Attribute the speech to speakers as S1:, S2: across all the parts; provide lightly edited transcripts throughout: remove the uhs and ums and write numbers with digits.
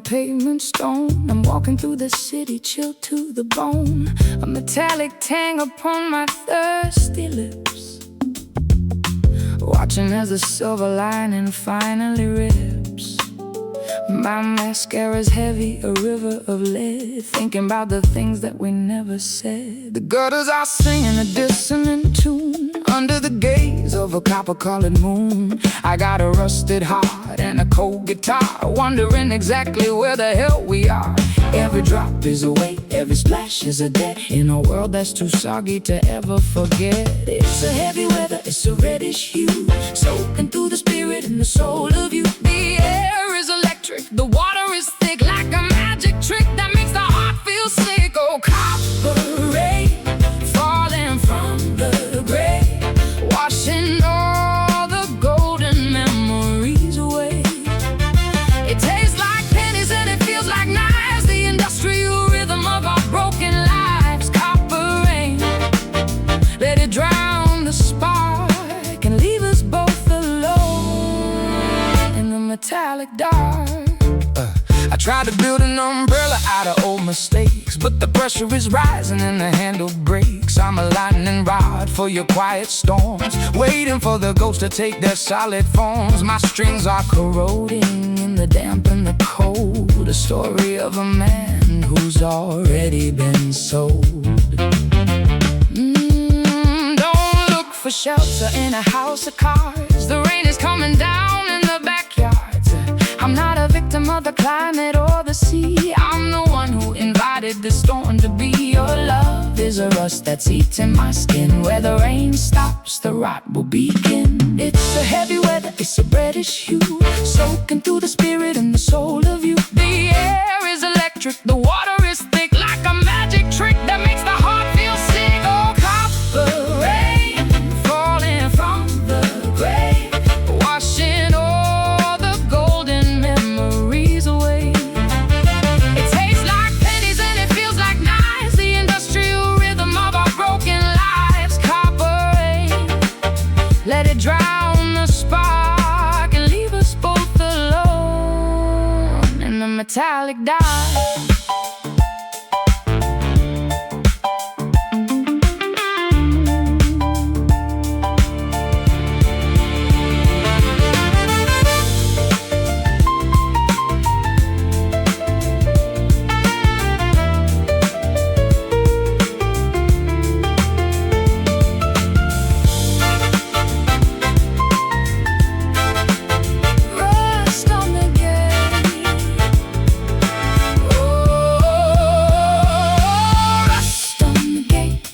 S1: pavement stone. I'm walking through the city, chilled to the bone. A metallic tang upon my thirsty lips, watching as the silver lining finally rips. My mascara's heavy, a river of lead, thinking about the things that we never said. The gutters are singing a dissonant tune under the gaze of a copper-colored moon. I got a rusted heart and a cold guitar, wondering exactly where the hell we are. Every drop is a weight, every splash is a debt, in a world that's too soggy to ever forget. It's a heavy weather, it's a reddish hue, soaking through the spirit and the soul of you. The air is electric, the water is thick, like a magic trick that makes the heart feel sick. Oh, copper rain falling from the gray, washing all the golden memories away. It tastes like pennies and it feels like knives, the industrial rhythm of our broken lives. Copper rain, let it drown the spark and leave us both alone in the metallic dark. I tried to build an umbrella out of old mistakes, but the pressure is rising and the handle breaks. I'm a lightning rod for your quiet storms, waiting for the ghosts to take their solid forms. My strings are corroding in the damp and the cold, a story of a man who's already been sold. Don't look for shelter in a house of cards, the rain is coming down in the backyards. I'm not a victim of the climate or the sea, I'm the one who invited the storm to be. Your love is a rust that's eating my skin, where the rain stops, the rot will begin. It's a heavy weather, it's a reddish hue, soaking through the spirit and the soul of you. The air is electric, the water is thick, like a magic trick that makes the heart feel sick. Oh, copper rain falling from the gray, washing all the golden memories away. It tastes like pennies and it feels like knives, the industrial rhythm of our broken lives. Copper rain, let it drown the spark and leave us both alone in the metallic dark.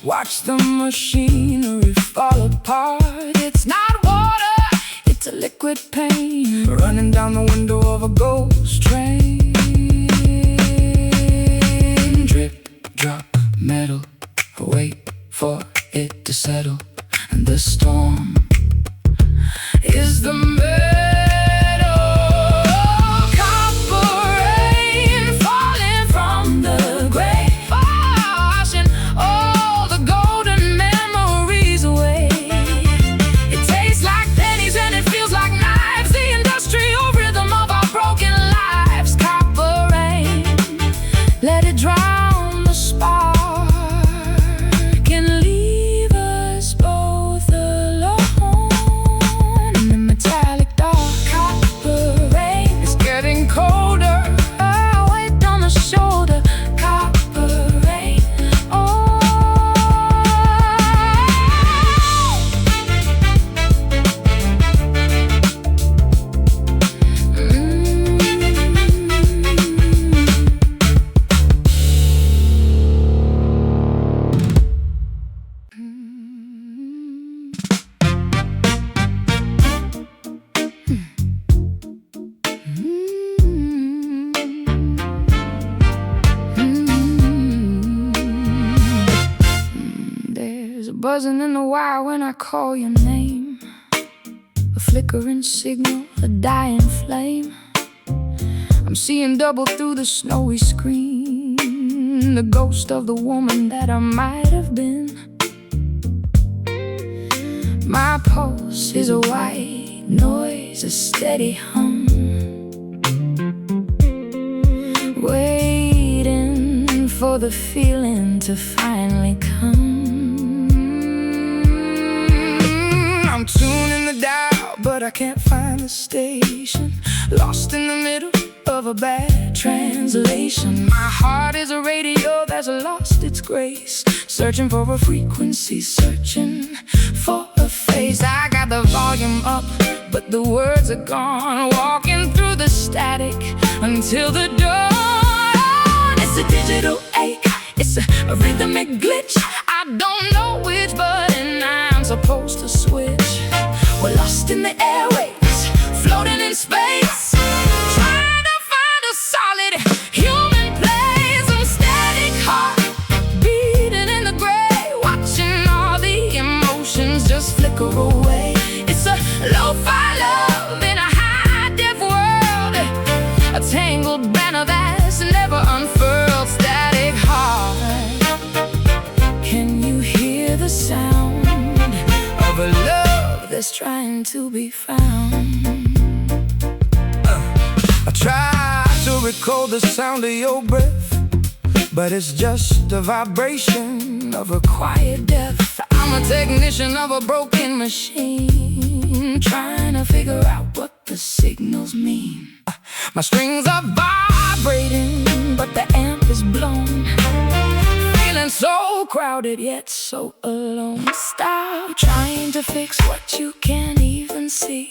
S1: Watch the machinery fall apart. It's not water, it's a liquid pain, running down the window of a ghost train. Drip, drop, metal, wait for it to settle, and the storm is the metal. Copper rain falling from the gray, washing all the golden memories away. It tastes like pennies and it feels like knives, the industrial rhythm of our broken lives. Copper rain, let it drown the spark and leave us both alone in the metallic dark. Copper rain is getting colder, a weight on the shoulder. Copper rain, oh. There's a buzzing in the wire when I call your name, a flickering signal, a dying flame. I'm seeing double through the snowy screen, the ghost of the woman that I might have been. My pulse is a white noise, a steady hum. for the feeling to finally come. I'm tuning the dial, but I can't find the station. Lost in the middle of a bad translation. My heart is a radio that's lost its grace, searching for a frequency, searching for a face. I got the volume up, but the words are gone. Walking through the static until the dawn. It's a digital ache, it's a rhythmic glitch. I don't know which button I'm supposed to switch. We're lost in the airwaves, floating in space, trying to find a solid human place. I'm static heart beating in the gray, watching all the emotions just flicker away. It's a lo-fi love in a high-def world, a tangled banner that's never unfurled. Static heart, can you hear the sound of a love that's trying to be found? I try to recall the sound of your breath, but it's just a vibration of a quiet death. I'm a technician of a broken machine, trying to figure out what the signals mean. My strings are vibrating, but the amp is blown. Feeling so crowded yet so alone. Stop trying to fix what you can't even see.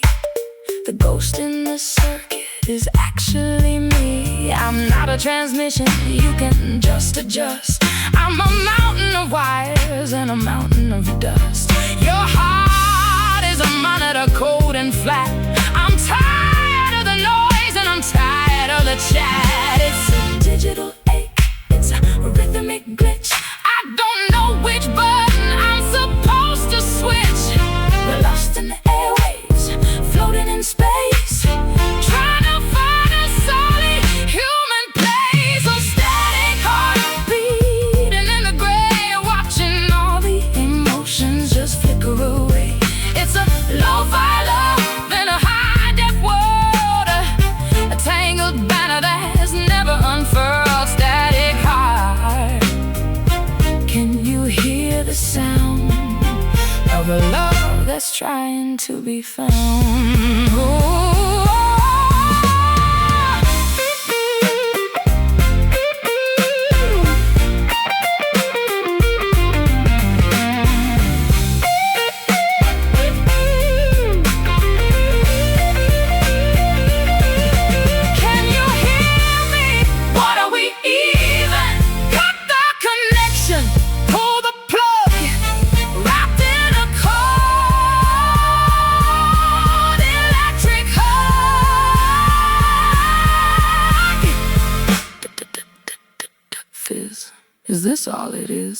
S1: The ghost in the circuit is actually me. I'm not a transmission you can just adjust. I'm a mountain of wires and a mountain of dust. Your heart is a monitor, cold and flat. I'm tired of the noise and I'm tired of the chat. It's a digital ache, it's a rhythmic glitch. I don't know which button I'm supposed to switch. We're lost in the airwaves, floating in space, trying to find a solid human place. A static heart beating in the gray, watching all the emotions just flicker away. It's a lo-fi love in a high-def world, a tangled banner that's never unfurled. Static heart, can you hear the sound of a love that's trying to be found? Ooh. Can you hear me? What are we even? Cut the connection, pull the plug, wrapped in a cold electric hug. Fizz, is this all it is?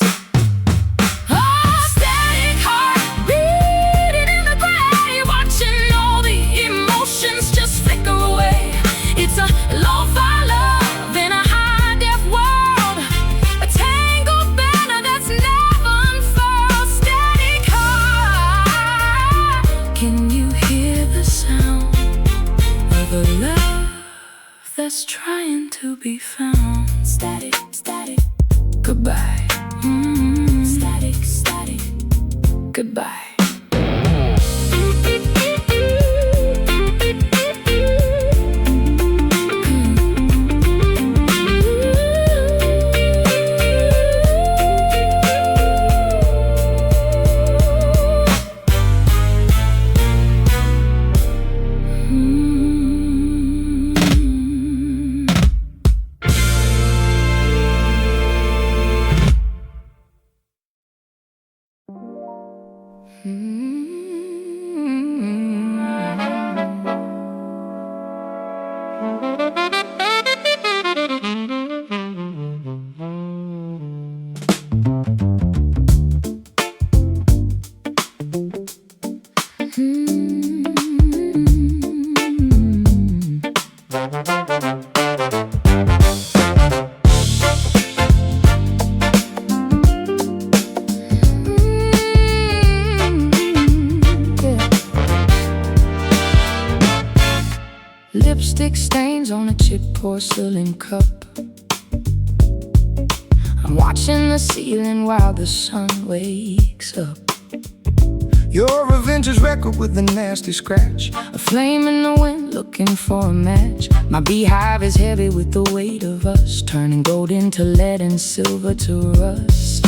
S1: Oh, static heart beating in the gray, watching all the emotions just flicker away. It's a lo-fi love in a high-def world, a tangled banner that's never unfurled. Static heart, can you hear the sound of a love that's trying to be found? Static, static, goodbye. Static, static, goodbye. Lipstick stains on a chipped porcelain cup. watching the ceiling while the sun wakes up.
S2: You're a vintage record with a nasty scratch,
S1: A flame in the wind looking for a match. My beehive is heavy with the weight of us, turning gold into lead and silver to rust.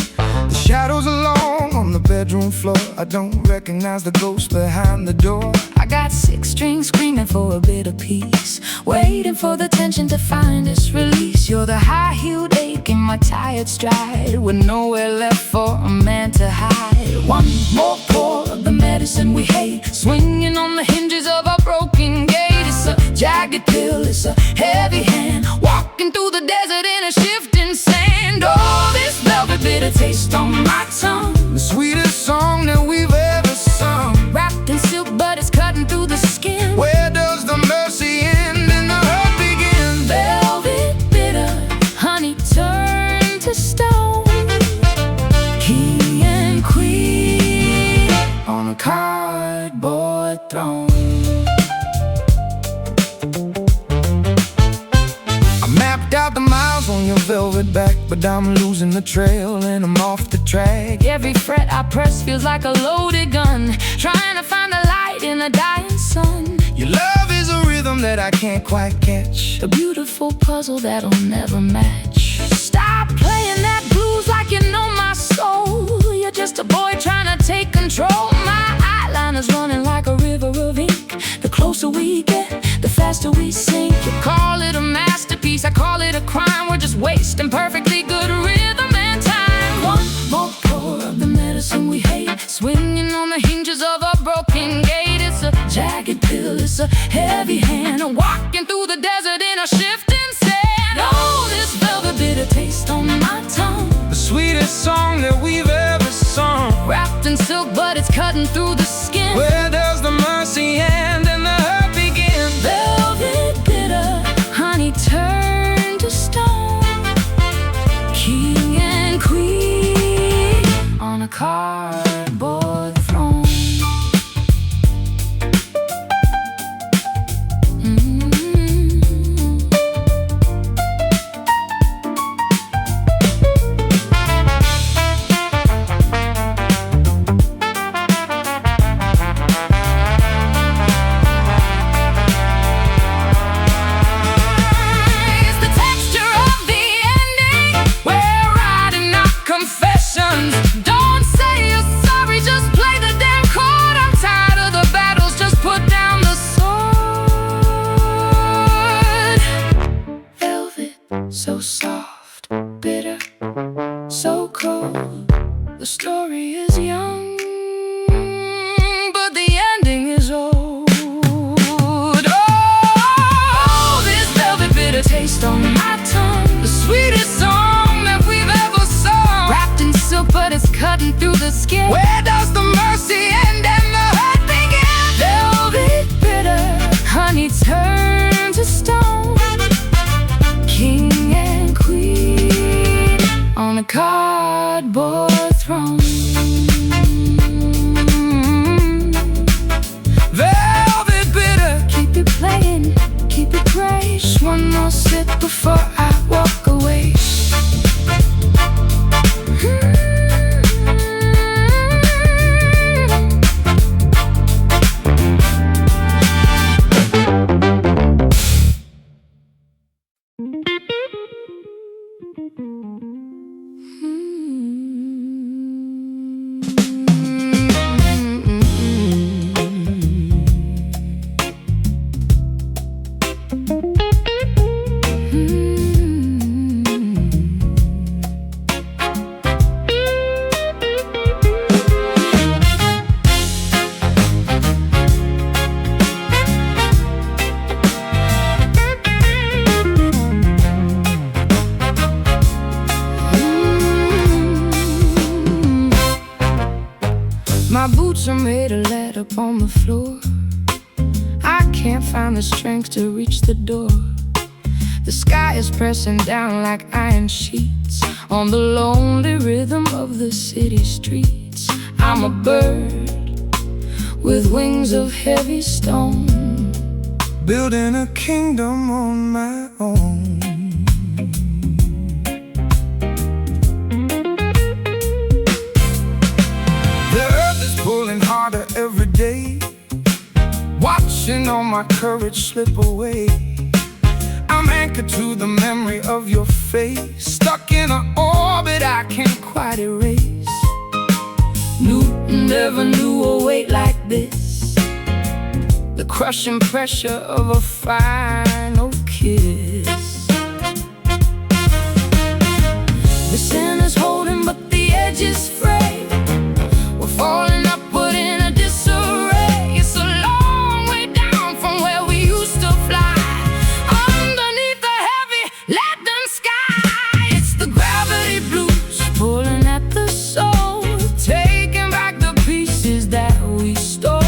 S2: the shadows are long on the bedroom floor. I don't recognize the ghost behind the door.
S1: I got 6 strings screaming for a bit of peace, waiting for the tension to find its release. You're the high-heeled ache in my tired stride, with nowhere left for a man to hide. One more pour of the medicine we hate, swinging on the hinges of a broken gate. It's a jagged pill, it's a heavy hand, walking through the desert in a shifting sand. Oh, this velvet bitter taste on my tongue,
S2: The sweetest song that we've ever sung,
S1: wrapped in silk but it's cutting through the skin.
S2: where does the mercy end and the hurt begin?
S1: Velvet bitter, honey turned to stone, king and queen on a cardboard throne.
S2: I mapped out the miles on your velvet back, but I'm losing the trail and I'm off the track.
S1: Every fret I press feels like a loaded gun, trying to find the light in a dying sun.
S2: Your love is a rhythm that I can't quite catch,
S1: A beautiful puzzle that'll never match. Stop playing that blues like you know my soul. You're just a boy trying to take control. My eyeliner's running like a river of ink. The closer we get, the faster we sink. You call it a masterpiece, I call it a crime. We're just wasting perfectly good rhythm and time. One more pour of the medicine we hate, swinging on the hinges of a broken gate. It's a jagged pill, it's a heavy hand, walking through the desert in a shifting sand. Oh, this velvet bitter taste on my tongue,
S2: the sweetest song that we've ever sung,
S1: wrapped in silk but it's cutting through the skin.
S2: where does the mercy end and the hurt begin?
S1: Velvet bitter, honey turned to stone, king and queen on a cardboard throne. It's the texture of the ending. We're writing our confessions. Don't say you're sorry, just play the damn chord. I'm tired of the battles, just put down the sword. Velvet, so soft, bitter, so cold. The story is young, but the ending is old. Oh, this velvet bitter taste on my tongue, the sweetest song that we've ever sung, wrapped in silk but it's cutting through the skin.
S2: Where does the mercy end and the hurt begin?
S1: Velvet bitter, honey turned to stone, king and queen on a cardboard throne.
S2: Velvet bitter,
S1: Keep it playing, keep it great. Just one more sip before I walk away. My boots are made of lead up on the floor. I can't find the strength to reach the door. The sky is pressing down like iron sheets on the lonely rhythm of the city streets. I'm a bird with wings of heavy stone,
S2: building a kingdom on my own. my courage slip away. I'm anchored to the memory of your face, stuck in an orbit I can't quite erase. Never knew a weight like this, the crushing pressure of a final kiss. The center's holding but the edge is frayed. We're falling upward in a disarray. It's a long way down from where we used to fly, underneath the heavy leaden sky. It's the gravity blues pulling at the soul, taking back the pieces that we stole.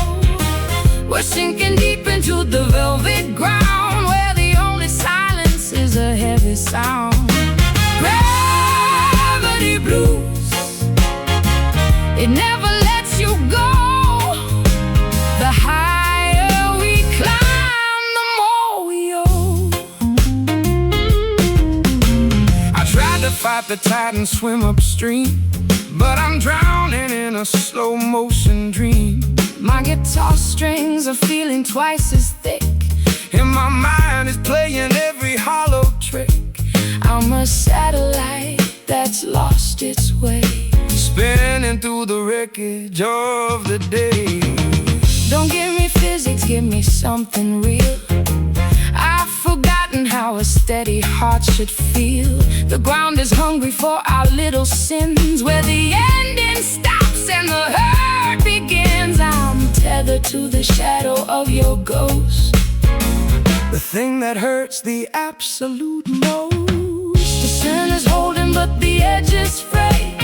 S2: We're sinking deep into the velvet ground, where the only silence is a heavy sound. Gravity blues, it never lets you go. The higher we climb, the more we owe. I tried to fight the tide and swim upstream, but I'm drowning in a slow motion dream. My guitar strings are feeling twice as thick, and my mind is playing every hollow trick. I'm a satellite that's lost its way, spinning through the wreckage of the day. Don't give me physics, give me something real. I've forgotten how a steady heart should feel. The ground is hungry for our little sins, where the ending stops and the hurt begins. I'm tethered to the shadow of your ghost, the thing that hurts the absolute most. The center's holding but the edge is frayed.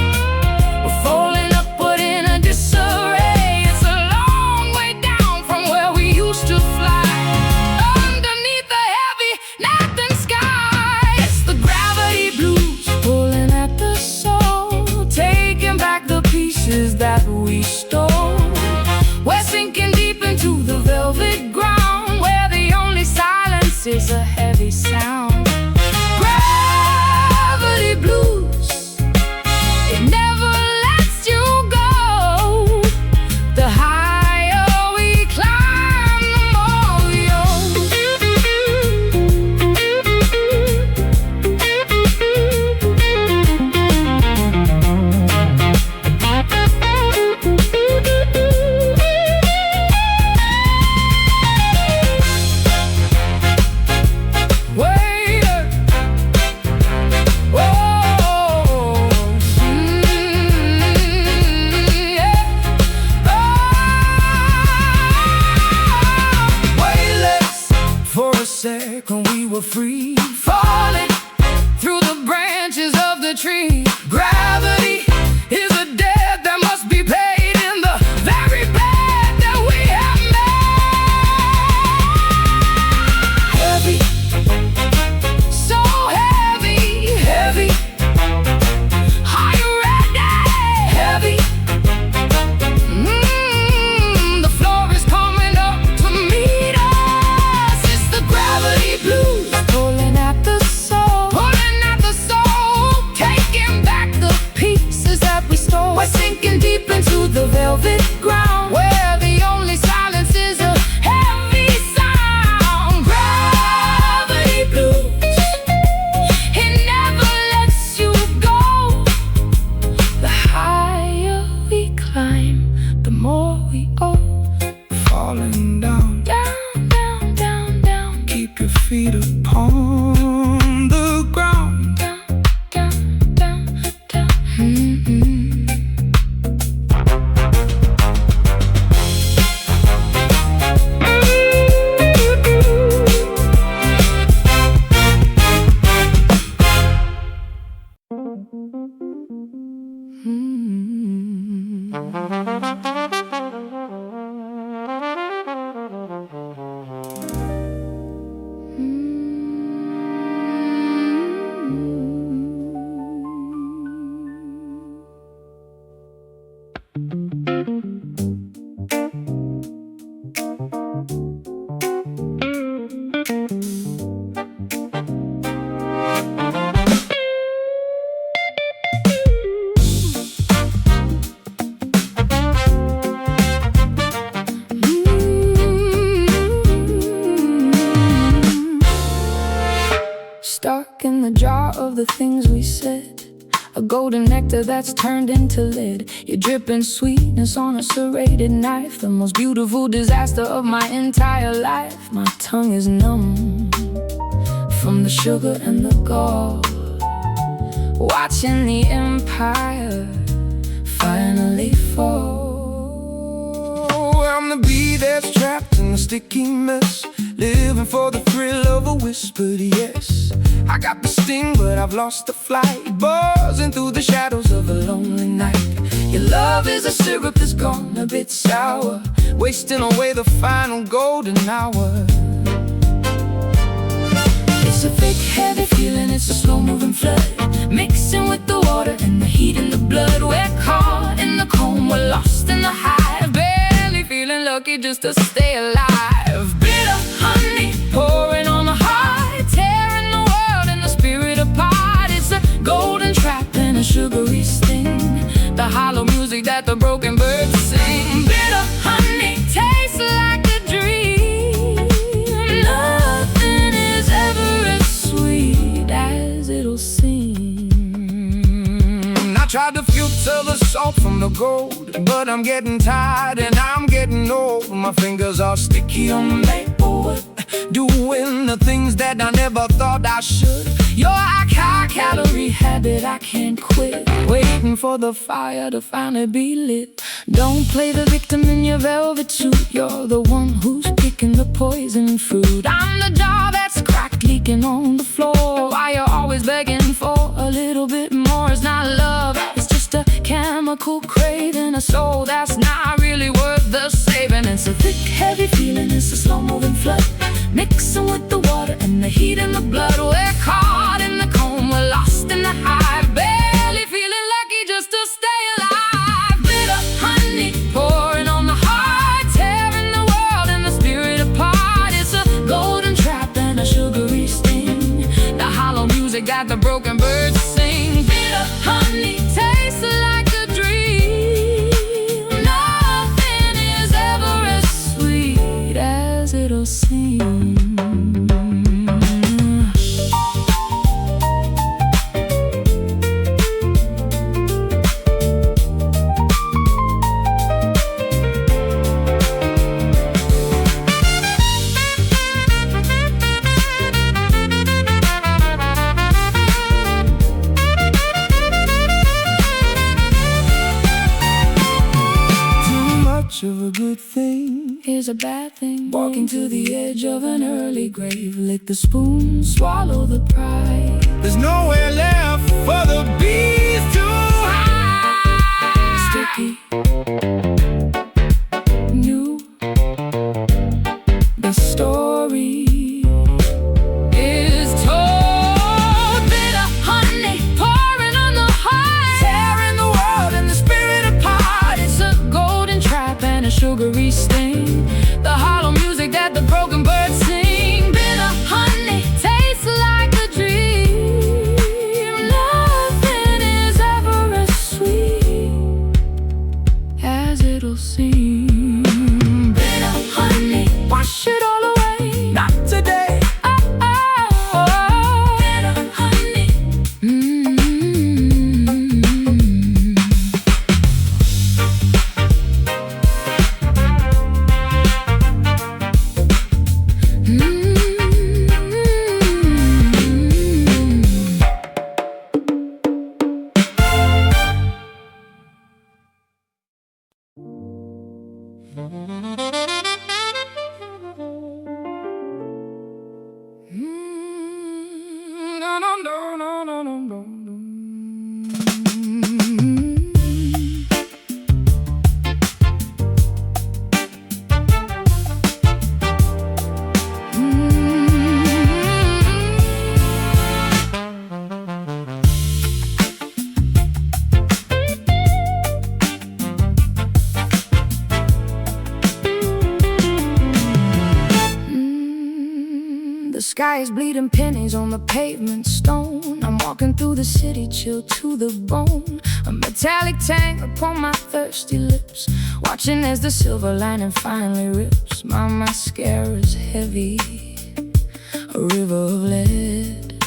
S2: We're falling upward in a disarray. It's a long way down from where we used to fly, underneath the heavy nothing sky. It's the gravity blues pulling at the soul, taking back the pieces that we stole. We're sinking deep into the velvet ground, where the only silence is a heavy sound. Gravity blues, it never lets you go. The higher we climb, the more we second we were free, falling through the branches of the tree. Gravity is a debt that must be paid in the very bed that we have made. Heavy, so heavy, heavy. Are you ready? Heavy. The floor is coming up to meet us. It's the gravity blues pulling at the soul, taking back the pieces that we stole. We're sinking deep into the velvet ground, where the only silence is a heavy sound. Gravity blues, it never lets you go. The higher we climb, the more we owe. Falling down, down, down, down, down. Keep your feet upon the ground. Down, down, down, down.
S1: the things we said. A golden nectar that's turned into lead. You're dripping sweetness on a serrated knife. The most beautiful disaster of my entire life. My tongue is numb from the sugar and the gall, watching the empire finally fall.
S2: I'm the bee that's trapped in a sticky mess, living for the thrill of a whispered yes. I got the sting, but I've lost the flight, buzzing through the shadows of a lonely night. Your love is a syrup that's gone a bit sour, wasting away the final golden hour.
S1: It's a thick, heavy feeling, it's a slow-moving flood, mixing with the water and the heat in the blood. We're caught in the comb, we're lost in the hive, barely feeling lucky just to stay alive. Bitter honey pouring on the heart, tearing the world and the spirit apart. It's a golden trap and a sugary sting, the hollow music that the broken birds sing. Bitter honey tastes like a dream. Nothing is ever as sweet as it'll seem.
S2: I tried to filter the salt from the gold, but I'm getting tired and I'm getting old. My fingers are sticky on the maple wood, doing the things that I never thought I should. You're a high-calorie habit I can't quit,
S1: Waiting for the fire to finally be lit. Don't play the victim in your velvet suit. You're the one who's picking the poison fruit. I'm the jar that's cracked, leaking on the floor. Why you're always begging for a little bit more. It's not love, it's just a chemical craving, a soul that's not really worth the saving. It's a thick, heavy feeling, it's a slow-moving flood, mixing with the water and the heat in the blood. We're caught in the comb, we're lost in the hive, barely feeling lucky just to stay alive. Bitter honey pouring on the heart, tearing the world and the spirit apart. It's a golden trap and a sugary sting, the hollow music that the broken birds sing. Bitter honey tastes like a dream. Nothing is ever as sweet as it'll seem.
S2: Of a good thing
S1: Here's a bad thing, walking to the edge of an early grave. Lick the spoon, swallow the pride.
S2: there's nowhere left for the bees to hide.
S1: Sticky, new, the story is told. Bitter honey pouring on the heart,
S2: Tearing the world and the spirit apart.
S1: it's a golden trap and a sugary sting, the hollow music that the broken birds sing. Bitter honey tastes like a dream. Nothing is ever as sweet as it'll seem. Bitter honey, wash it all away.
S2: Not today.
S1: Bitter honey.
S2: No, no, no, no, no, no, no.
S1: The sky is bleeding pennies on the pavement stone. I'm walking through the city, chill to the bone. A metallic tang upon my thirsty lips, watching as the silver lining finally rips. My mascara's heavy, a river of lead,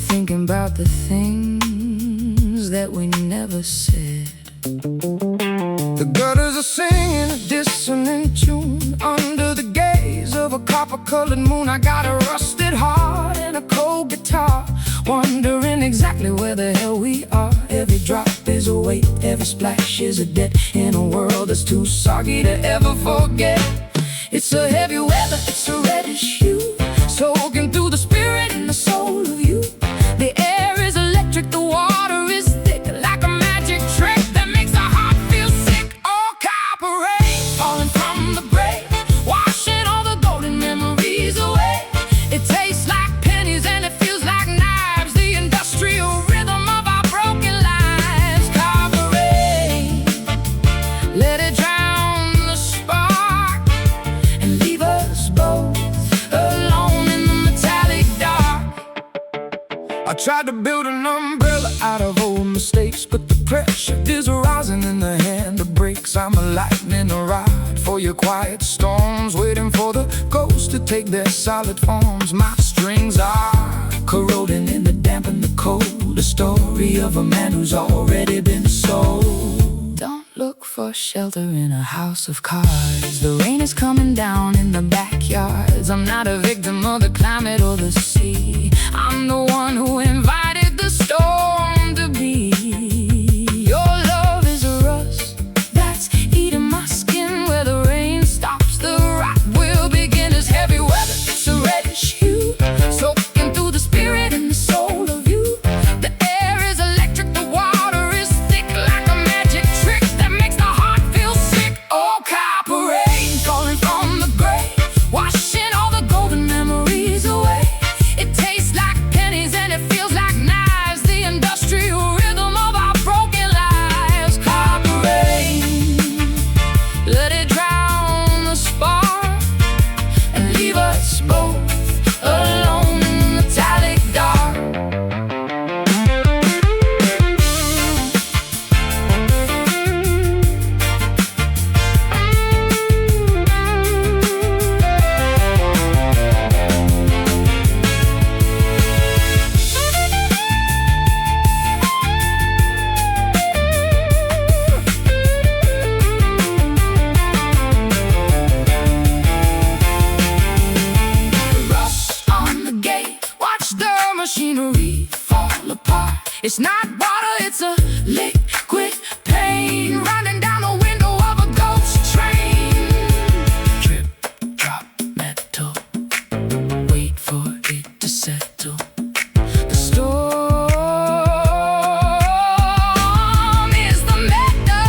S1: thinking about the things that we never said.
S2: The gutters are singing a dissonant tune under the gaze of a copper-colored moon. I got a rusted heart and a cold guitar, wondering exactly where the hell we are. Every drop is a weight, every splash is a debt, in a world that's too soggy to ever forget. It's a heavy weather, it's a reddish hue, soaking through the spirit and the soul of you. The air is electric, the water is thick, like a magic trick that makes our heart feel sick. Oh, copper rain falling from the grave, washing all the golden memories away. It tastes like pennies and it feels like knives, the industrial rhythm of our broken lives. Copper rain, let it drown the spark and leave us both alone in the metallic dark. I tried to build an umbrella out of old mistakes, but the pressure is rising in the hand that breaks. I'm a lightning rod for your quiet storms, waiting for the ghosts to take their solid forms. My strings are corroding in the damp and the cold, the story of a man who's already been sold.
S1: Don't look for shelter in a house of cards. The rain is coming down in the backyards. I'm not a victim of the climate or the sea. I'm the one who invited the storm to be. Your love is a rust that's eating my skin. Where the rain stops, the rot will begin. As heavy weather, it's a reddish hue, soaking through the spirit and the soul of you. The air is electric, the water is thick, like a magic trick that makes the heart feel sick. Oh, copper rain falling from the grave, washing all the golden memories away. It tastes like pennies and it feels like knives, the industrial rhythm of our broken lives. Copper rain, let it drown the spark and leave us both alone in the metallic dark. Rust on the gate, watch the machinery fall apart. It's not water, it's a liquid pain running down the window of a ghost train. Drip, drop, metal, wait for it to settle. The storm is the metal.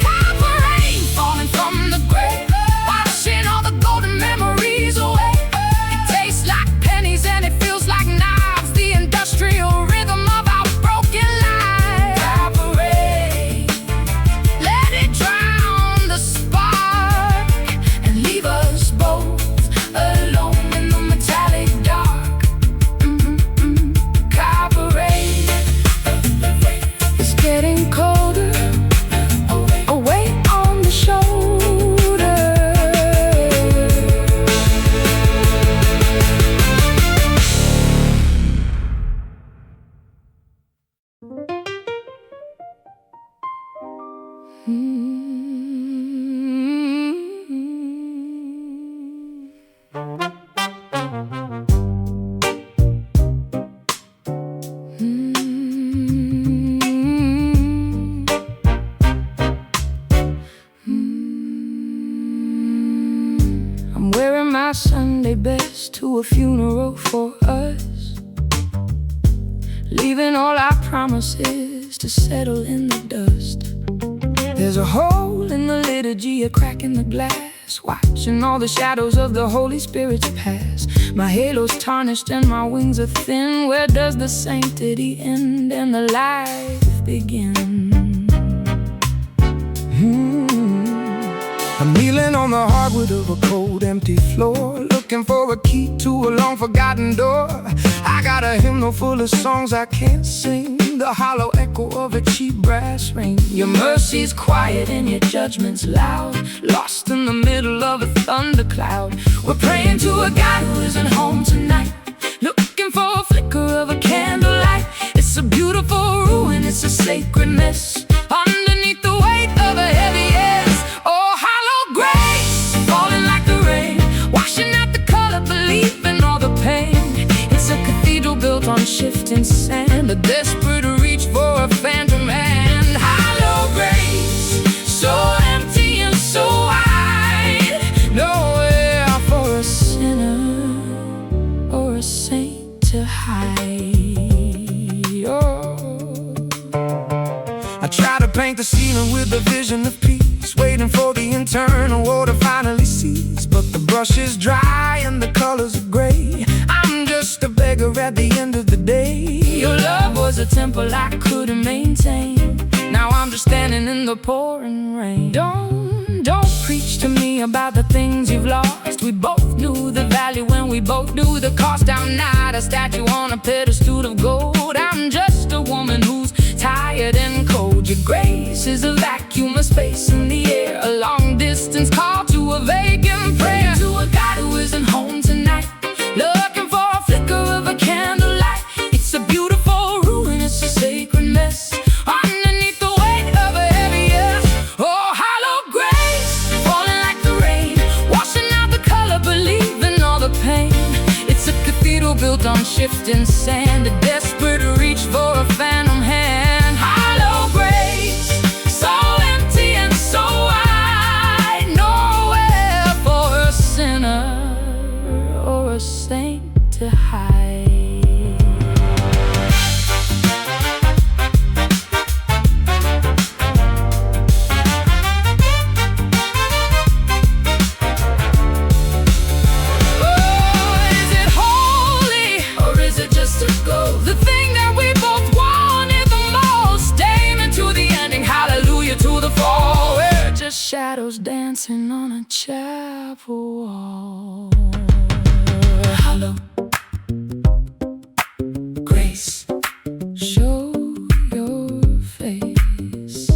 S1: Copper rain falling from the grave, washing all the golden memories away. It tastes like pennies and it feels like knives, the industrial rhythm of our broken lives. Copper rain, let it drown the spark and leave us both alone in the metallic dark. Copper rain, it's getting colder, a weight on the shoulder. I'm wearing my Sunday best to a funeral for us, leaving all our promises to settle in the dust. There's a hole in the liturgy, a crack in the glass, watching all the shadows of the Holy Spirit's pass. My halo's tarnished and my wings are thin. Where does the sanctity end and the life begin?
S2: I'm kneeling on the hardwood of a cold, empty floor, looking for a key to a long-forgotten door. I got a hymnal full of songs I can't sing, the hollow echo of a cheap brass ring.
S1: Your mercy's quiet and your judgment's loud, lost in the middle of a thundercloud. We're praying to a God who isn't home tonight, looking for a flicker of a candlelight. It's a beautiful ruin, it's a sacred mess, underneath the weight of a heavy yes. Oh, hollow grace, falling like the rain, washing out the color, believing all the pain. It's a cathedral built on shifting sand, a desperate reach for a phantom hand. Hollow grace, so empty and so wide, nowhere for a sinner or a saint to hide. Oh.
S2: I try to paint the ceiling with a vision of peace, waiting for the internal war to finally cease. But the brush is dry and the colors are gray. I'm just a beggar at the end of the day.
S1: Your love was a temple I couldn't maintain. Now I'm just standing in the pouring rain. Don't preach to me about the things you've lost. We both knew the value when we both knew the cost. I'm not a statue on a pedestal of gold. I'm just a woman who's tired and cold. Your grace is a vacuum of space in the air, a long distance call to a vacant prayer, to a God who isn't home tonight, looking for a flicker of a candlelight. It's a beautiful ruin, it's a sacred mess, underneath the weight of a heavy yes. Oh, hollow grace, falling like the rain, washing out the color, believing all the pain. It's a cathedral built on shifting sand, a desperate reach for a phantom hand. Hollow grace, so empty and so wide, nowhere for a sinner or a saint to hide. Oh, is it holy or is it just a goal? The thing that we both wanted the most, aiming to the ending, hallelujah to the fall. We're just shadows dancing on a chapel wall. Hollow grace, show your face.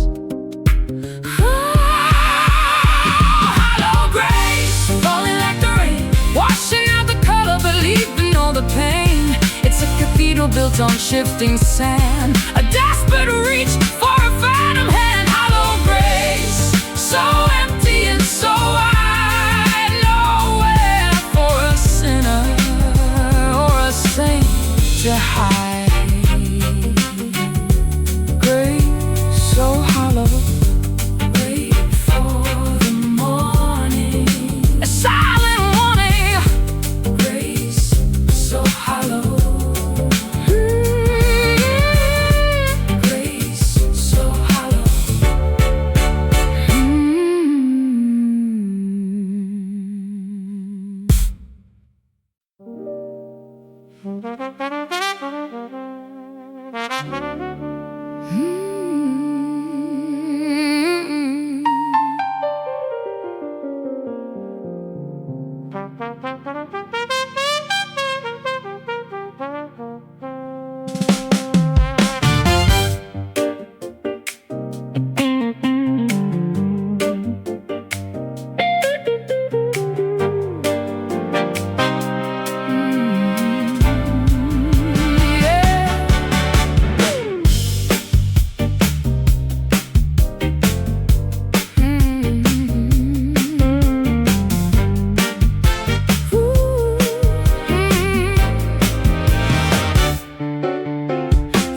S1: Hollow grace, falling like the rain, washing out the color, believing all the pain. It's a cathedral built on shifting sand, a desperate reach for a phantom hand. Hollow grace, so empty and so wide, nowhere for a sinner or a saint to hide. Grace so hollow, wait for the morning, a silent warning. Grace so hollow, grace so hollow.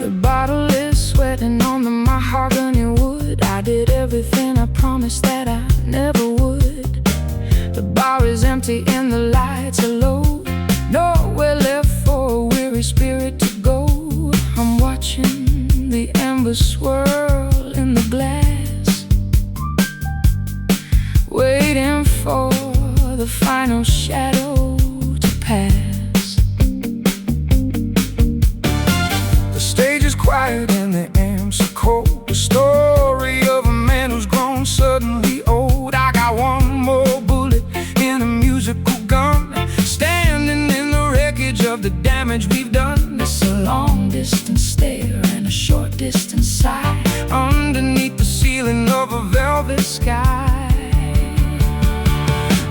S1: The bottle is sweating on the mahogany wood. I did everything I promised that I never would. The bar is empty and the lights are low, nowhere left for a weary spirit to go. I'm watching the embers swirl in the glass, waiting for the final shadow to pass.
S2: The stage is quiet and the amp's are cold. The story of a man who's grown suddenly old. I got one more bullet in a musical gun, standing in the wreckage of the damage we've done.
S1: It's a long distance stare and a short distance sigh,
S2: Underneath the ceiling of a velvet
S1: sky.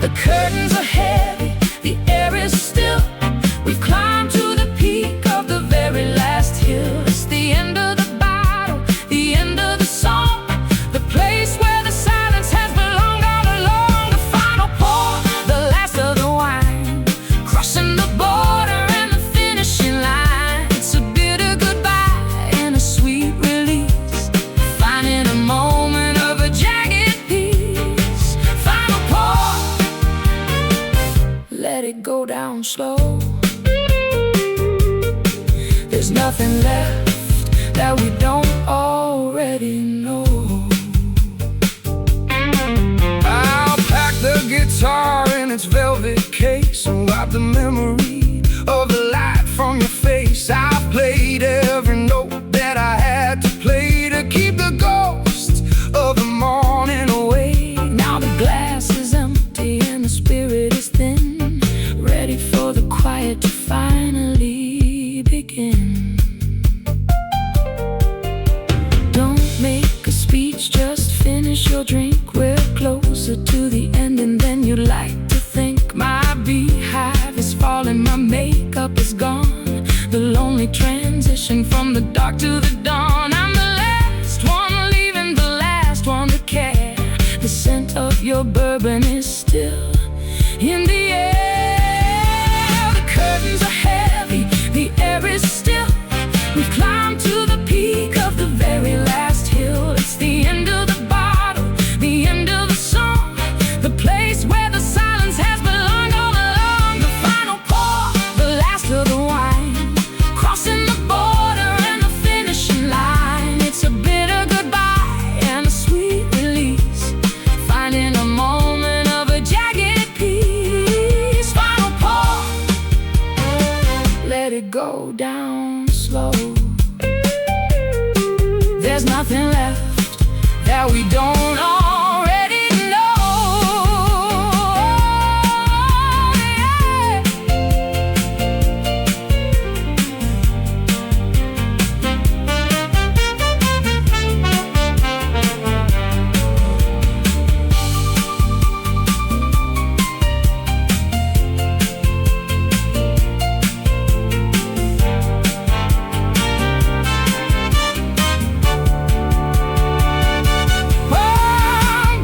S1: The curtains are heavy, the air is still. We've climbed to
S2: the memory of the light from your face. I played every note that I had to play to keep the ghost of the morning away.
S1: Now the glass is empty and the spirit is thin, ready for the quiet to finally begin. Don't make a speech, just finish your drink. We're closer to the ending than you'd like to think. My beehive is falling, my makeup is gone. The lonely transition from the dark to the dawn. I'm the last one leaving, the last one to care. The scent of your bourbon is still in the air. The curtains are heavy, the air is still. We've climbed to the peak of the very last hill. It's the end of the bottle, the end of the song, the place where the silence has belonged all along. The final pour, the last of the wine, crossing the border and the finishing line. It's a bitter goodbye and a sweet release, finding a moment of a jagged peace. Final pour, let it go down slow. There's nothing left that we don't already know.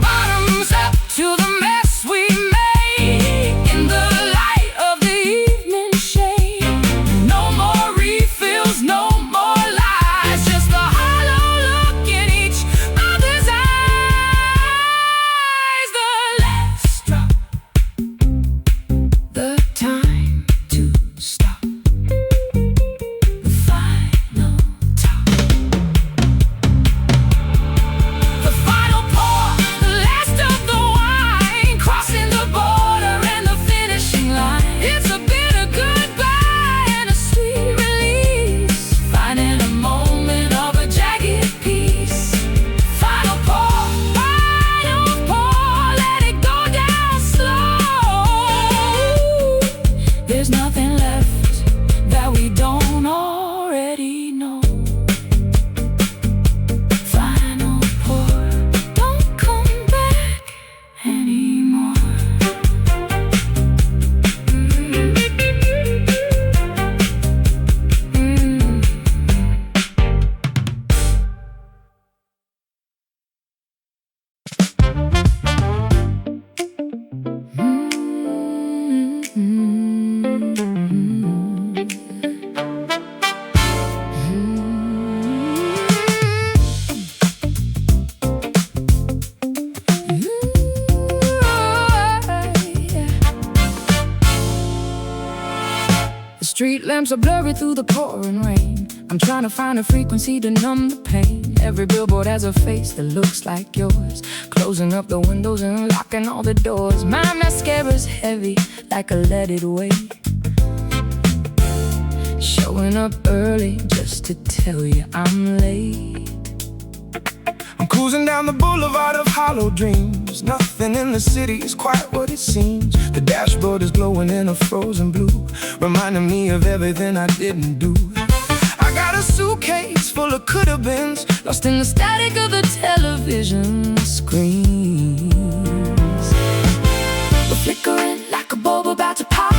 S1: Bottoms up to the mess we made in the light of the evening shade. No more refills, no more lies, just the hollow look in each other's eyes. The last drop, the time to stop, the final top, the final pour, the last of the wine, crossing the border and the finishing line. It's a bitter goodbye and a sweet release, finding a moment of a jagged peace. Final pour, let it go down slow. There's nothing left that we don't already know. Final pour, don't come back anymore. The street lamps are blurry through the pouring rain. I'm trying to find a frequency to numb the pain. Every billboard has a face that looks like yours, closing up the windows and locking all the doors. My mascara's heavy like a leaded weight, showing up early just to tell you I'm late.
S2: I'm cruising down the boulevard of hollow dreams. Nothing in the city is quite what it seems. The dashboard is glowing in a frozen blue, reminding me of everything I didn't do. I got a suitcase full of could-have-beens,
S1: Lost in the static of the television screens. We're flickering like a bulb about to pop.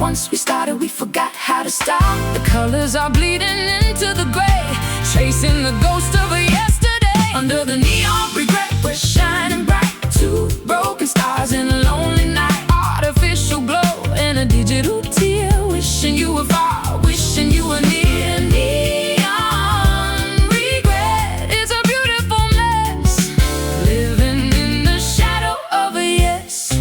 S1: Once we started, we forgot how to stop. The colors are bleeding into the gray, chasing the ghost of a yesterday. Under the neon regret, we're shining bright. Two broken stars in a lonely night. Artificial glow and a digital tear. Wishing you were far, wishing you were near. Neon regret is a beautiful mess, living in the shadow of a yes.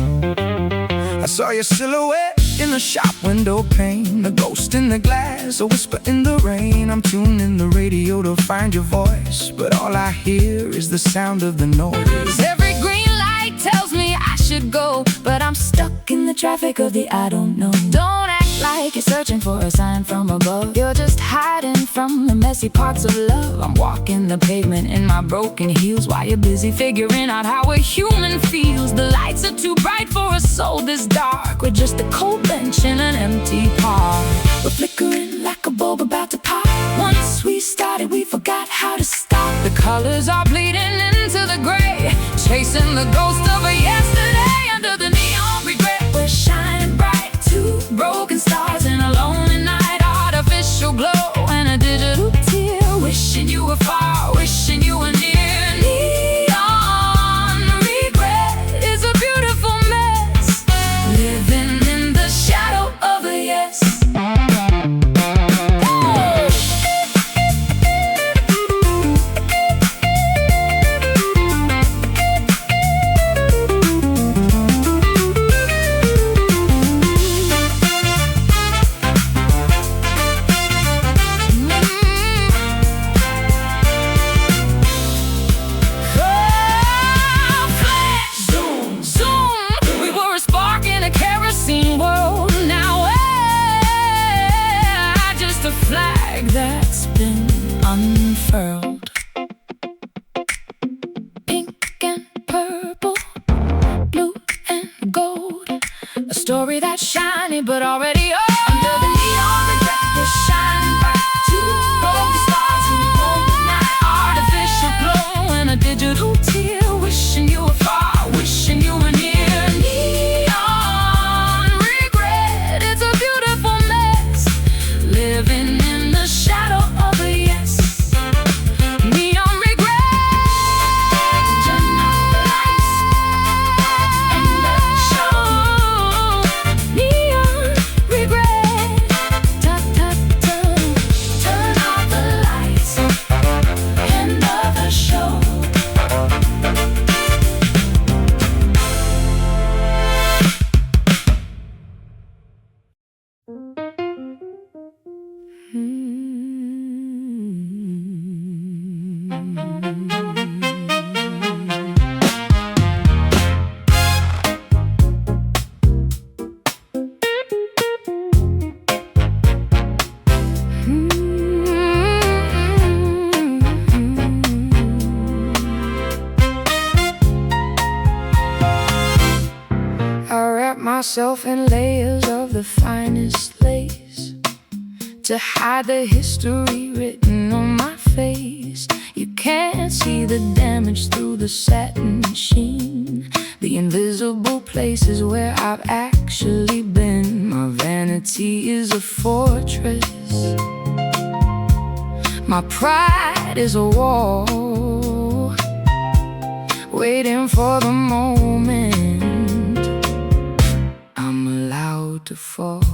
S2: I saw your silhouette in the shop window pane, a ghost in the glass, a whisper in the rain. I'm tuning the radio to find your voice, but all I hear is the sound of the noise.
S1: Every green light tells me I should go, but I'm stuck in the traffic of the I don't know. Don't act like you're searching for a sign from above. You're just hiding from the messy parts of love. I'm walking the pavement in my broken heels while you're busy figuring out how a human feels. The lights are too bright for a soul this dark. We're just a cold bench in an empty park. We're flickering like a bulb about to pop. Once we started, we forgot how to stop. The colors are bleeding into the gray, chasing the ghost of a yesterday. Under the neon regret, we're shining bright. Two broken stars in a lonely night. Artificial glow and a digital tear. Wishing you were far, wishing you were near. Neon regret is a beautiful mess, living in the shadow of a yes. That's been unfurled. Pink and purple, blue and gold. A story that's shiny but already old. Under the neon regret, we're shining bright. Two broken stars in the lonely night. Artificial glow and a digital tear. Wishing you were far, wishing you were near. Neon regret, it's a beautiful mess, living in the shadow of a yes. Neon regret, turn off the lights and the show. Neon regret, ta ta ta. Turn off the lights and the show. I wrap myself in layers of the finest lace to hide the history written on my face. You can't see the damage through the satin sheen, the invisible places where I've actually been. My vanity is a fortress, my pride is a wall, waiting for the moment I'm allowed to fall.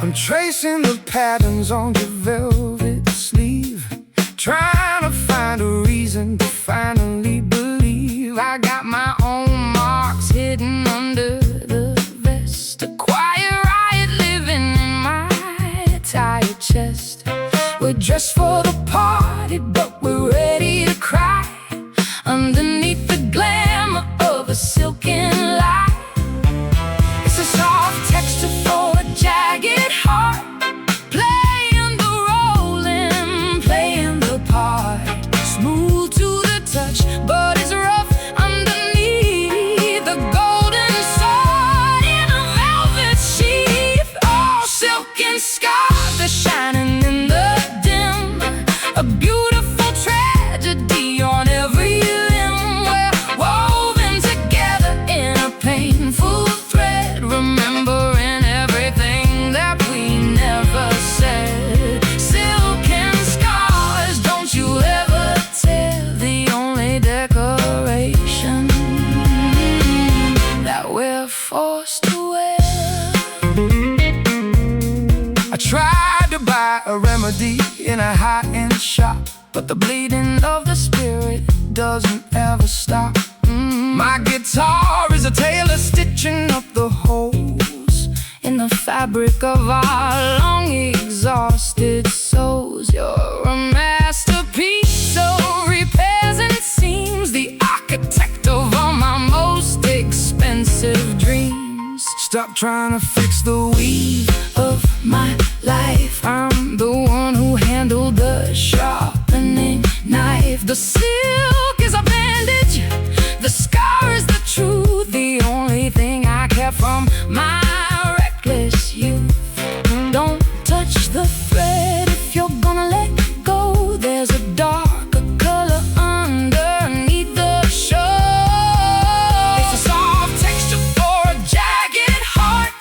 S1: I'm tracing the patterns on your velvet sleeve, trying to find a reason to finally believe. I got my own marks hidden under the vest, a quiet riot living in my tired chest. We're dressed for the party, but we're ready to cry underneath the glamour of a silken lie. It's a soft texture for a jagged heart, playing the role and playing the part. Smooth to the touch, but it's rough underneath. The golden sword in a velvet sheath, all silk and scarves, they're shining in the dim. A beautiful tragedy on every limb. We're woven together in a painful thread, remembering everything that we never said. Silk and scars, don't you ever tear, the only decoration that we're forced to wear. I tried to buy a remedy in a high-end shop, but the bleeding of the spirit doesn't ever stop. My guitar is a tailor stitching up the holes in the fabric of our long exhausted souls. You're a masterpiece, so repairs and seams, the architect of
S2: trying to fix the weave of my life. I'm the one who handled the sharpening knife. The silk is a bandage, the scar is the truth. The only thing I kept from my reckless youth. Don't touch the thread if you're gonna let go. There's a darker color underneath the show. It's a soft texture for a jagged heart,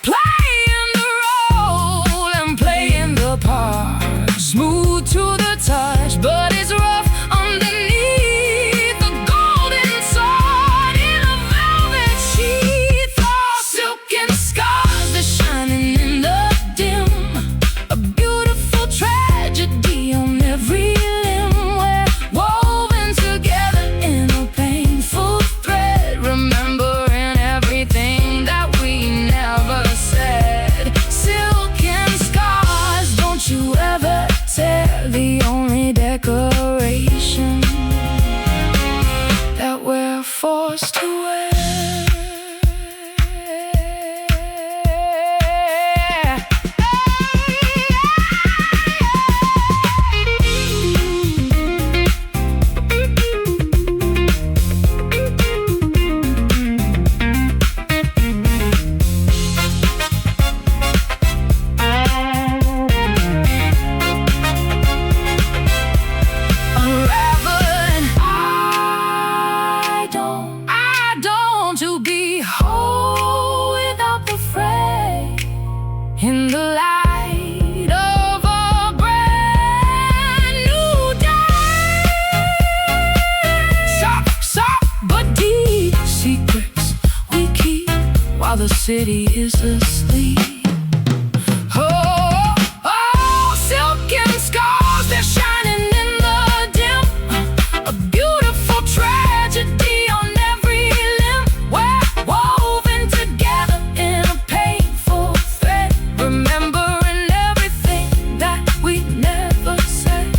S2: playing the role and playing the part. Smooth to the touch, but it's rough underneath. The golden sword in a velvet sheath. Oh, silken scars, they're shining in the dim. A beautiful tragedy on every limb. We're woven together in a painful thread, remembering everything that we never said. Silken scars, don't you ever tear. The only decoration that we're forced to wear. Unraveling, I don't to be whole without the fray. In the light of a brand new day. Soft but deep secrets we keep while the city is asleep. Oh, oh, silken scars, they're shining in the dim. A beautiful tragedy on every limb. We're woven together in a painful thread, remembering everything that we never said.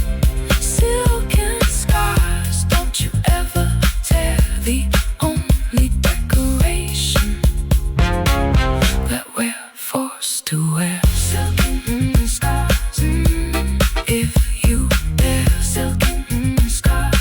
S2: Silken scars, don't you ever tear. The only decoration that we're forced to wear. Silken scars, if you dare. Silken scars.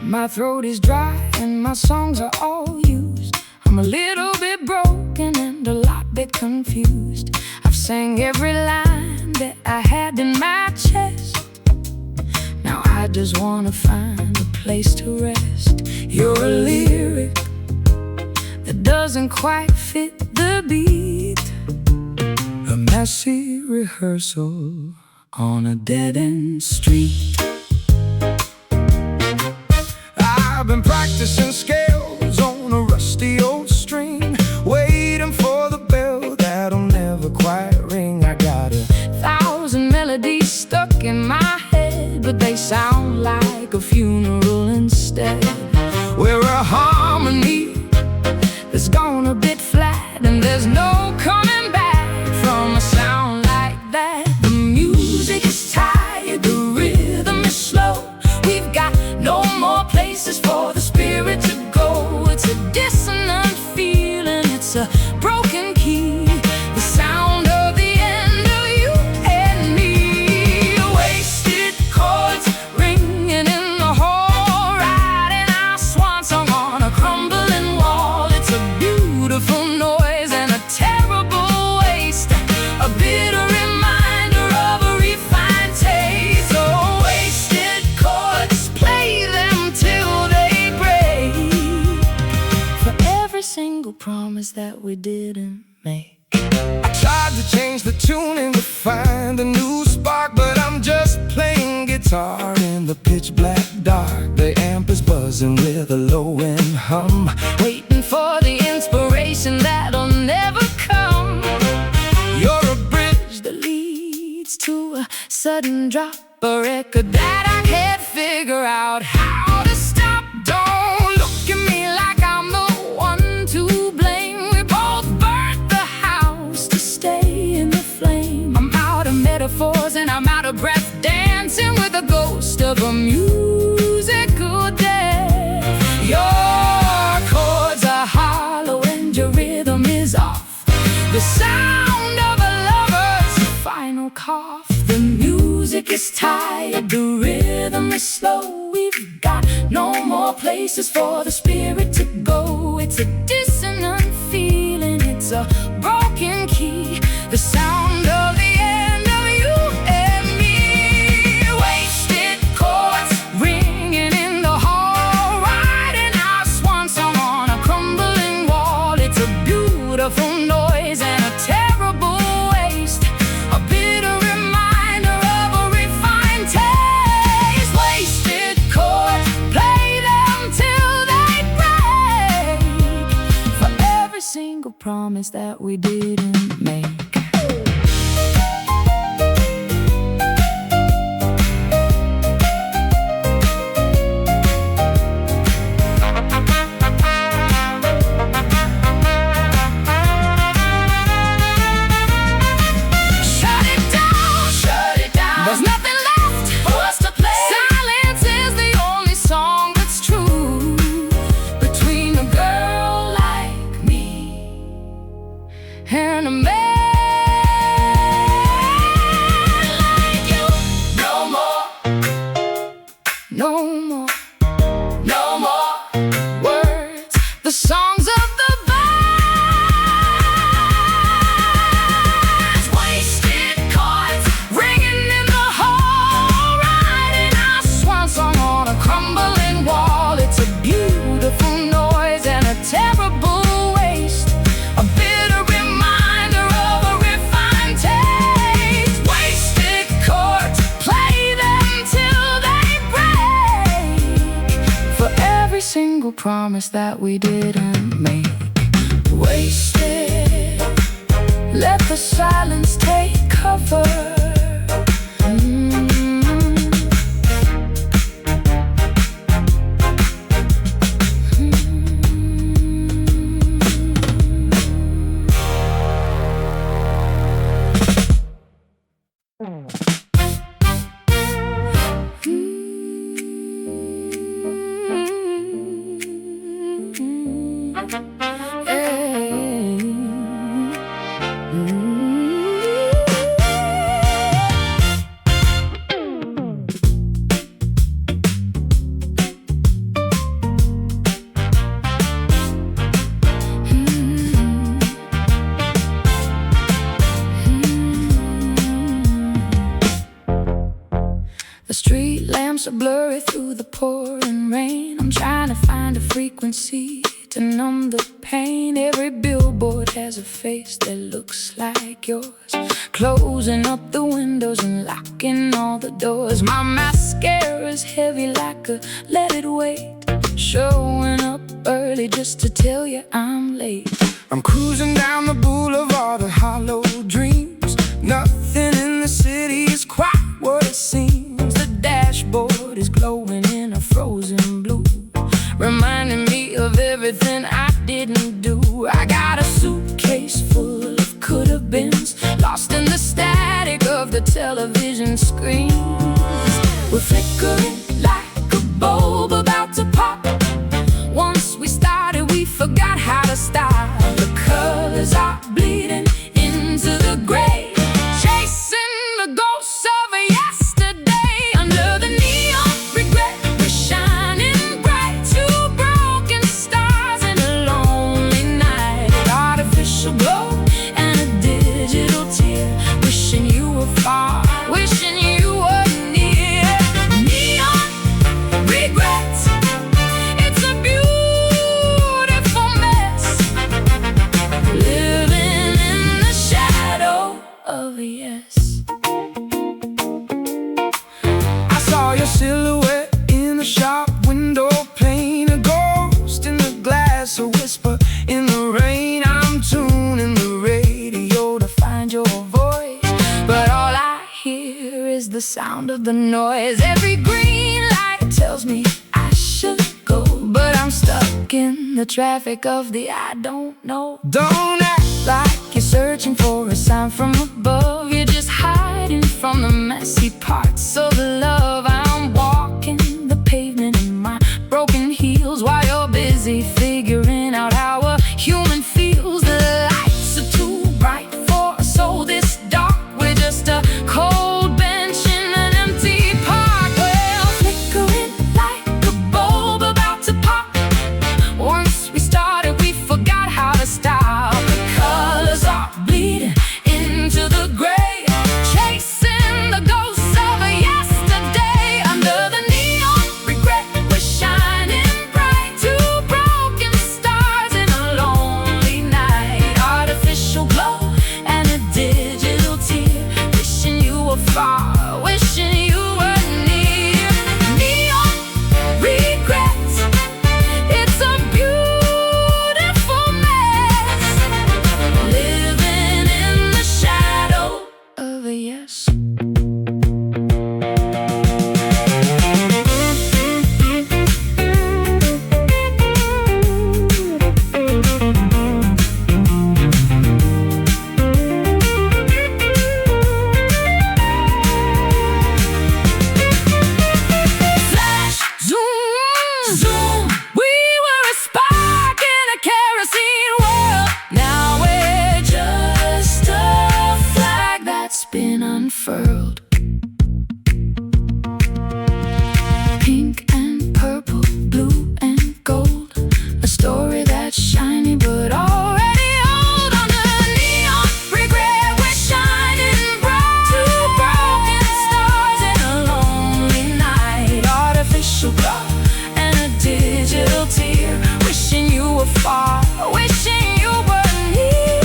S2: My throat is dry and my songs are all used. I'm a little bit broken and a lot bit confused. I've sang every line that I had in my chest. Now I just wanna find a place to rest. You're a lyric that doesn't quite fit the beat. A messy rehearsal on a dead-end street. I've been practicing scales on a rusty old string, waiting for the bell that'll never quite ring. I got 1,000 melodies stuck in my head, but they sound like a funeral instead. We're a harmony that's gone a bit flat, and there's no coming back from a sound like that. The music is tired, the rhythm is slow. We've got no more places for the spirit to go. It's a dissonant feeling, it's a broken key, the sound of the end of you and me. Wasted chords ringing in the hall, writing our swan song on a crumbling wall. It's a beautiful noise and a terrible waste, a bitter reminder of a refined taste. Oh, wasted chords, play them till they break, for every single promise that we didn't make. I tried to change the tuning to find a new spark, but I'm just playing guitar in the pitch black dark. The amp is buzzing. buzzing with a low-end hum,
S1: waiting for the inspiration that'll never come.
S2: you're a bridge
S1: That leads to a sudden drop, a record that I can't figure out how to stop.
S2: Don't look at me like I'm the one to blame. We both burnt the house
S1: To stay in the flame,
S2: I'm out of metaphors and I'm out of breath, dancing with the ghost of a musical death.
S1: your chords are hollow and your rhythm is off.
S2: The sound of a lover's
S1: Final cough, the music is tired, the rhythm is slow. We've got no more places for the spirit to go. It's a dissonant feeling, it's a broken key, the sound of the end of you and me.
S2: wasted chords ringing in the hall, writing our swan song on a crumbling wall. It's a beautiful noise and a terrible waste, a bitter reminder of a refined taste. Wasted chords, play them till they break,
S1: For every single promise that we didn't make.
S2: Shut it down. There's nothing left for us to play. Silence is the only song that's true between a girl like me and a man like you. No more,
S1: No more
S2: no more words. The songs of the birds. Wasted chords ringing in the hall, writing our swan song on a crumbling wall. It's a beautiful noise and a terrible waste, a bitter reminder of a refined taste. Wasted chords, play them till they break,
S1: for every single promise that we didn't make.
S2: wasted.
S1: Let the silence take cover. The street lamps are blurry through the pouring rain. I'm trying to find a frequency to numb the pain. Every billboard has a face that looks like yours, closing up the windows and locking all the doors. My mascara's heavy like a let it wait, showing up early just to tell you I'm late.
S2: I'm cruising down the boulevard of hollow dreams. Nothing in the city is quite what it seems. The dashboard is glowing in a frozen blue, reminding me of everything I didn't do. I got a suitcase full of could-have-beens, lost in the static of the television screens. We're flickering like a bulb about to pop. Once we started, we forgot how to stop. The colors are bleeding into the gray, chasing the ghosts of yesterday. Under the neon regret, we're shining bright, two broken stars in a lonely night. Artificial glow and a digital tear, wishing you were far, wishing you were near. Neon regrets, it's a beautiful mess, living in the shadow of a yes. I saw your silhouette in the shop window pane.
S1: is the sound of the noise. Every green light tells me I should go, but I'm stuck in the traffic of the I don't know.
S2: Don't act
S1: Like you're searching for a sign from above. You're just hiding from the messy parts of love. I'm walking the pavement in my broken heels while you're busy figuring out how a human feels. The lights are too bright for a soul this dark. We're just a cold bench in an empty park. Well, flickering like a bulb about to pop. Once we started, we forgot how to stop. The colors are bleeding into the gray, chasing the ghosts of a yesterday. Under the neon regret, we're shining bright. Two broken stars in a lonely night. Artificial glow and a digital tear. Wishing you were far, wishing you were near. Neon regrets, it's a beautiful mess. Living in the shadow of a yes. Flash, zoom, zoom. We were a spark in a kerosene world. Now we're just a flag that's been unfurled. Pink and purple, blue and gold. A story that's shiny but already old. Under neon regret, we're shining bright. Two broken stars in a lonely night. Artificial glow and a digital tear. Wishing you were far, wishing you were near.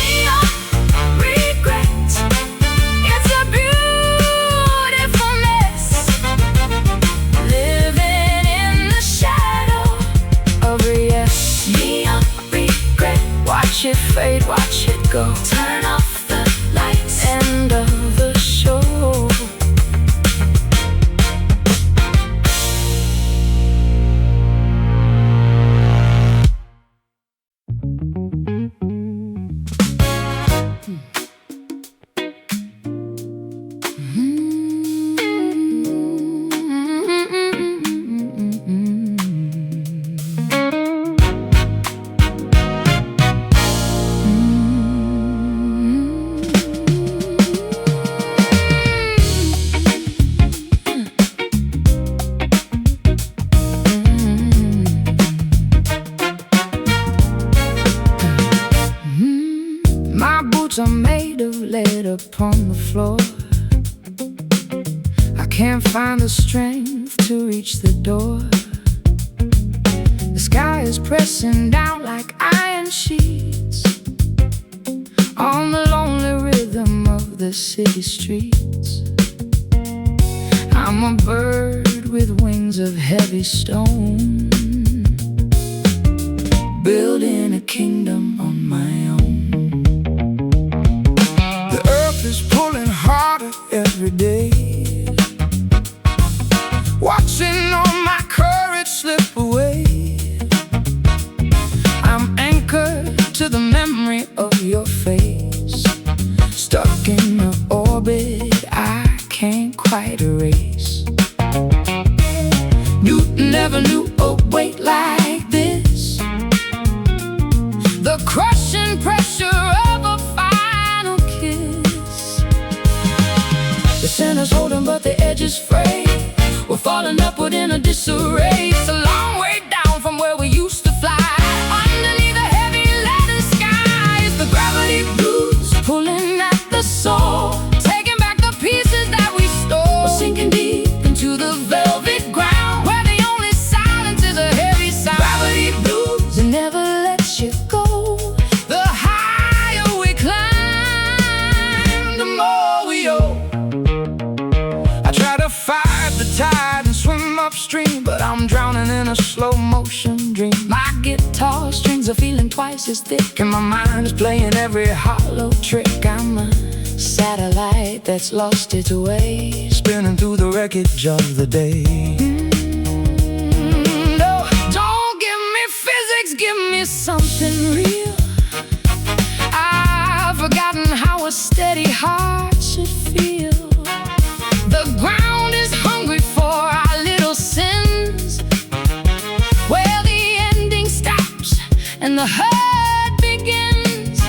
S1: Neon regret, it's a beautiful mess. Living in the shadow of a yes. Neon regret, watch it fade, watch it go. Turn off the lights, end of the show. My boots are made of lead upon the floor. I can't find the strength to reach the door. The sky is pressing down like iron sheets on the lonely rhythm of the city streets. I'm a bird with wings of heavy stone, building a kingdom on my own.
S2: The earth is pulling harder every day, watching all my courage slip away. I'm anchored to the memory of your face, stuck in an orbit I can't quite erase. Newton never knew a weight like this, the crushing pressure of a final kiss. The center's holding but the edge is frayed. We're falling upward in a disarray. It's a long way down from where we used to fly. Underneath the heavy leather skies, the gravity blues pulling at the soul, taking back the pieces that we stole. We're sinking deep into the velvet ground, where the only silence is a heavy sound. Gravity blues, it never lets you go. The higher we climb, the more we owe. I try to fight the tide and swim upstream, but I'm
S1: I'm drowning in a slow motion dream. My guitar strings are feeling twice as thick, and my mind is playing every hollow trick. I'm a satellite that's lost its way, spinning through the wreckage of the day. No, don't give me physics, give me something real. I've forgotten how a steady heart should feel. The ground is hungry for our little sins, where the ending stops and the hurt begins.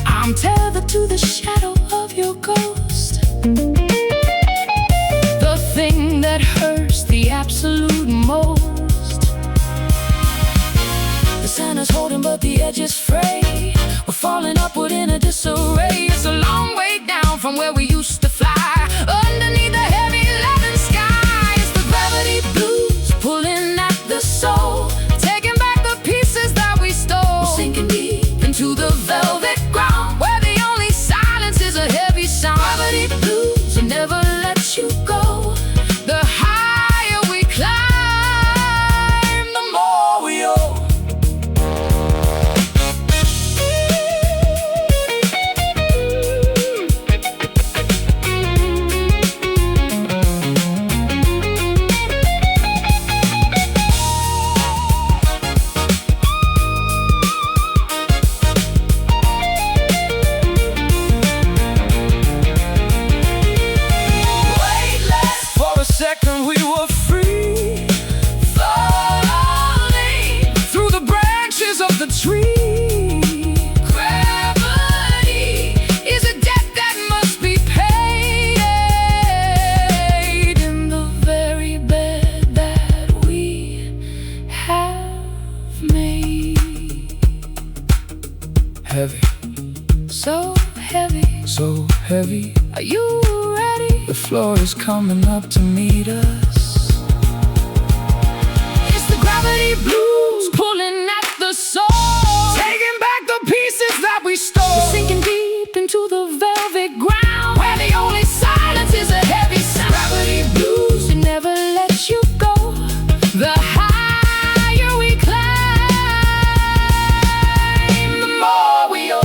S1: I'm tethered to the shadow of your ghost, the thing that hurts the absolute most. The center's holding but the edge is frayed. We're falling upward in a disarray. It's a long way down from where we used to fly, underneath the heavy loving sky. It's the gravity blues pulling at the soul, taking back the pieces that we stole. We're sinking deep into the velvet ground, where the only silence is a heavy sound. Gravity blues will never let you go. The higher we climb, the more we owe. Second we were free, falling through the branches of the tree. Gravity is a debt that must be paid in the very bed that we have made. Heavy, so heavy, so heavy. Are you ready? The floor is coming up to meet us. It's the gravity blues pulling at the soul, taking back the pieces that we stole. We're sinking deep into the velvet ground, where the only silence is a heavy sound. Gravity blues, it never lets you go. The higher we climb, the more we owe.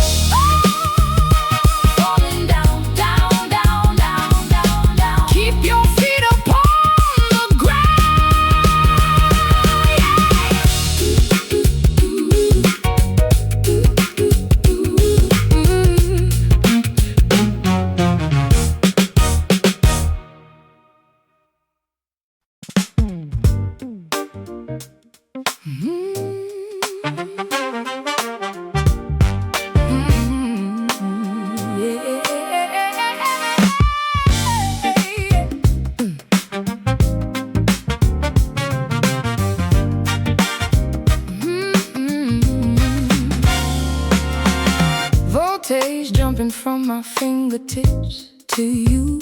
S1: Jumping from my fingertips to you,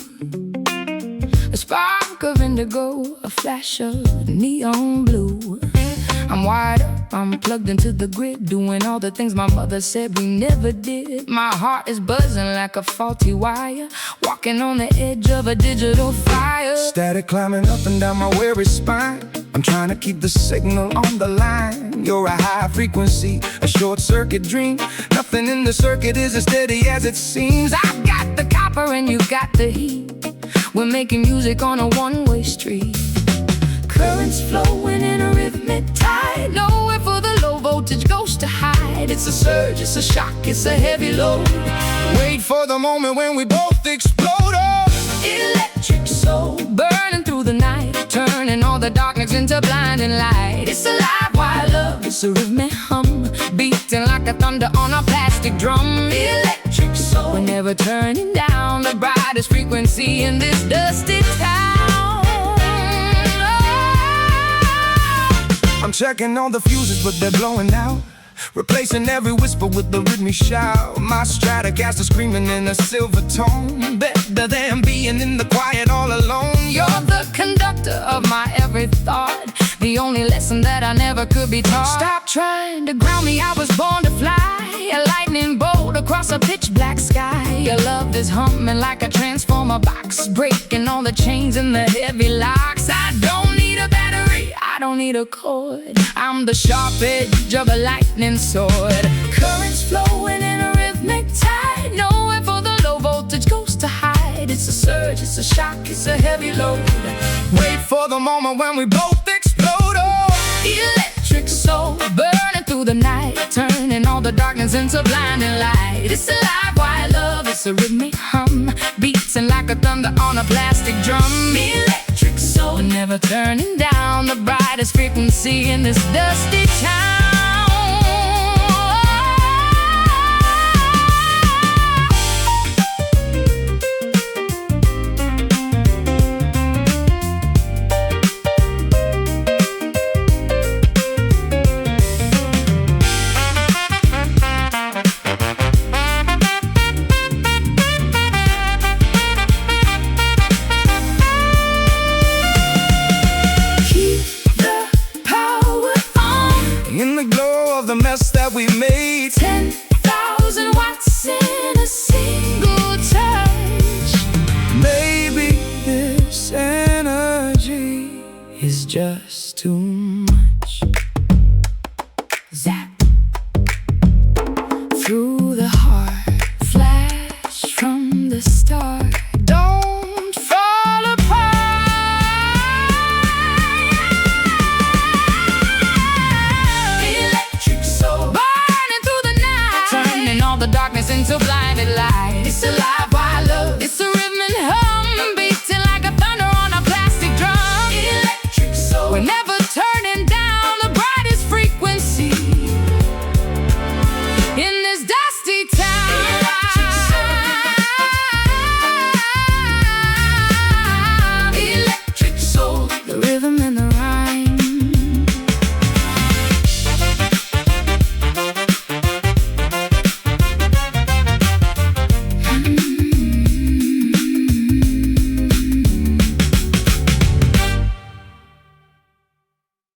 S1: a spark of indigo, a flash of neon blue. I'm wired up, I'm plugged into the grid, doing all the things my mother said we never did. My heart is buzzing like a faulty wire, walking on the edge of a digital fire.
S2: Static climbing up and down my weary spine. I'm trying to keep the signal on the line. You're a high frequency, a short circuit dream. Nothing in the circuit is as steady as it seems.
S1: I've got the copper and you got the heat. We're making music on a one-way street. Currents flowing in a rhythmic tide, nowhere for the low voltage ghost to hide. It's a surge, it's a shock, it's a heavy load.
S2: Wait for the moment when we both explode. Oh,
S1: electric soul, burning through the night, turning all the darkness into blinding light. It's alive while love, it's a rhythmic hum, beating like a thunder on a plastic drum. Electric soul, we're never turning down the brightest frequency in this dusty town.
S2: I'm checking all the fuses, but they're blowing out, replacing every whisper with the rhythmic shout. My Stratocaster screaming in a silver tone, better than being in the quiet all alone.
S1: You're the conductor of my every thought, the only lesson that I never could be taught. Stop trying to ground me, I was born to fly, a lightning bolt across a pitch black sky. Your love is humming like a transformer box, breaking all the chains and the heavy locks. I don't need a battery, don't need a chord. I'm the sharp edge of a lightning sword. Currents flowing in a rhythmic tide. Nowhere for the low voltage ghost to hide. It's a surge, it's a shock, it's a heavy load.
S2: Wait for the moment when we both explode. Oh,
S1: Electric soul burning through the night, turning all the darkness into blinding light. It's a live wire love, it's a rhythmic hum, beating like a thunder on a plastic drum. Electric soul, never turning down, the brightest frequency in this dusty town.
S2: The mess that we made,
S1: 10,000 watts in a single touch.
S2: Maybe this energy is just too much.